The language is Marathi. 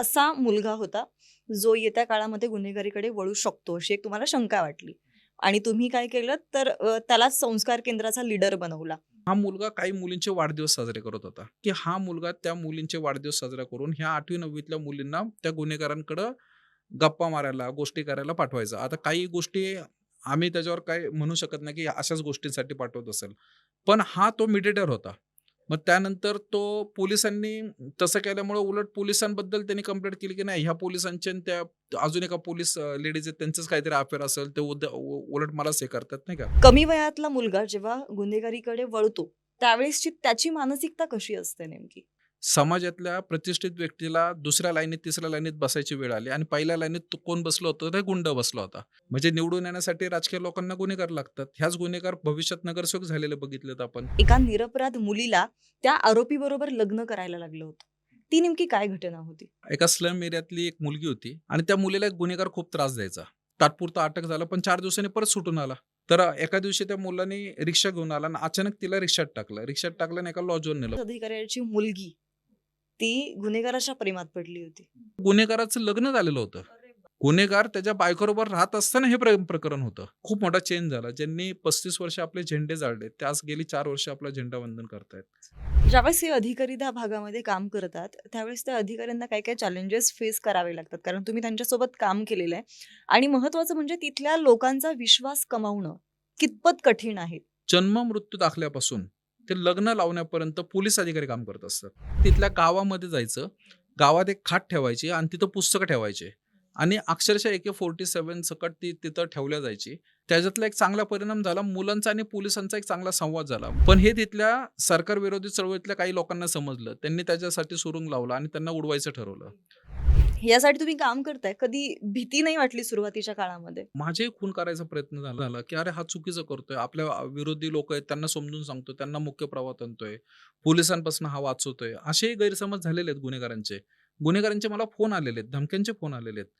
असा मुलगा होता जो येत्या काळामध्ये गुन्हेगारीकडे वळू शकतो अशी एक तुम्हाला शंका वाटली आणि तुम्ही काय केलं तर त्यालाच संस्कार केंद्राचा लीडर बनवला. हा मुलगा काही मुलींचे वाढदिवस साजरे करत होता, की हा मुलगा त्या मुलींचे वाढदिवस साजरा करून ह्या 8वी-9वीतल्या मुलींना त्या गुन्हेगारांकडं गप्पा मारायला, गोष्टी करायला पाठवायचा. आता काही गोष्टी आम्ही त्याच्यावर काही म्हणू शकत नाही, की अशाच गोष्टींसाठी पाठवत असेल. पण हा तो मीडिएटर होता. मग त्यानंतर तो पोलिसांनी तसं केल्यामुळं उलट पोलिसांबद्दल त्यांनी कंप्लेंट केली, की नाही ह्या पोलिसांचे आणि त्या अजून एका पोलीस लेडीज आहेत त्यांचंच काहीतरी अफेअर असेल, ते उलट मलाच हे करतात नाही का. कमी वयातला मुलगा जेव्हा गुन्हेगारीकडे वळतो त्यावेळेसची त्याची मानसिकता कशी असते नेमकी? समाजातल्या प्रतिष्ठित व्यक्तीला दुसऱ्या लाईनीत, तिसऱ्या लाईनीत बसायची वेळ आली आणि पहिल्या लाईनीत तो कोण बसलं होतं? तर गुंड बसला होता. म्हणजे निवडून येण्यासाठी राजकीय लोकांना गुन्हेगार लागतात. ह्याच गुन्हेगार भविष्यात नगरसेवक झालेले बघितलेत आपण. एका निरपराध मुलीला त्या आरोपी बरोबर लग्न करायला लागलं होतं. ती नेमकी काय घटना होती? एका स्लम एरियातली एक मुलगी होती आणि त्या मुलीला एक गुन्हेगार खूप त्रास द्यायचा. तात्पुरता अटक झाला, पण 4 दिवसांनी परत सुटून आला. तर एका दिवशी त्या मुलाने रिक्षा घेऊन आला आणि अचानक तिला रिक्षात टाकलं. रिक्षात टाकलं आणि एका लॉजवर नेलं. अधिकाऱ्याची मुलगी ती गुन्हेगाराच्या प्रेमात पडली होती. गुन्हेगाराचं लग्न झालेलं होतं. गुन्हेगार त्याच्या बायकोबरोबर राहत असताना हे प्रकरण होतं. खूप मोठा चेंज झाला. ज्यांनी 35 वर्ष आपले झेंडे जाळले, ते आज गेली 4 वर्ष आपला झेंडावंदन करतायत. ज्यावेळेस हे अधिकारी त्या भागामध्ये काम करतात, त्यावेळेस त्या अधिकाऱ्यांना काय-काय चॅलेंजेस फेस करावे लागतात. कारण तुम्ही त्यांच्यासोबत काम केलेलं आहे आणि महत्त्वाचं म्हणजे तिथल्या लोकांचा विश्वास कमावणं कितपत कठीण आहे. जन्म मृत्यू दाखल्यापासून ते लग्न लावण्यापर्यंत पोलीस अधिकारी काम करत असतात. तिथल्या गावामध्ये जायचं, गावात एक खाट ठेवायची आणि तिथं पुस्तकं ठेवायचे आणि अक्षरशः AK-47 सकट ती तिथं ठेवल्या जायची. त्याच्यातला एक चांगला परिणाम झाला. मुलांचा आणि पोलिसांचा एक चांगला संवाद झाला. पण हे तिथल्या सरकार विरोधी चळवळीतल्या काही लोकांना समजलं. त्यांनी त्याच्यासाठी सुरुंग लावला आणि त्यांना उडवायचं ठरवलं. यासाठी तुम्ही काम करताय. कधी भीती नाही वाटली सुरुवातीच्या काळामध्ये? माझे खून करायचा प्रयत्न झाला, की अरे हा चुकीचं करतोय. आपल्या विरोधी लोक आहेत त्यांना समजून सांगतोय, त्यांना मुख्य प्रवाहात आणतोय, पोलिसांपासून हा वाचवतोय. असेही गैरसमज झालेले आहेत गुन्हेगारांचे. गुन्हेगारांचे मला फोन आलेले आहेत, धमक्यांचे फोन आलेले आहेत.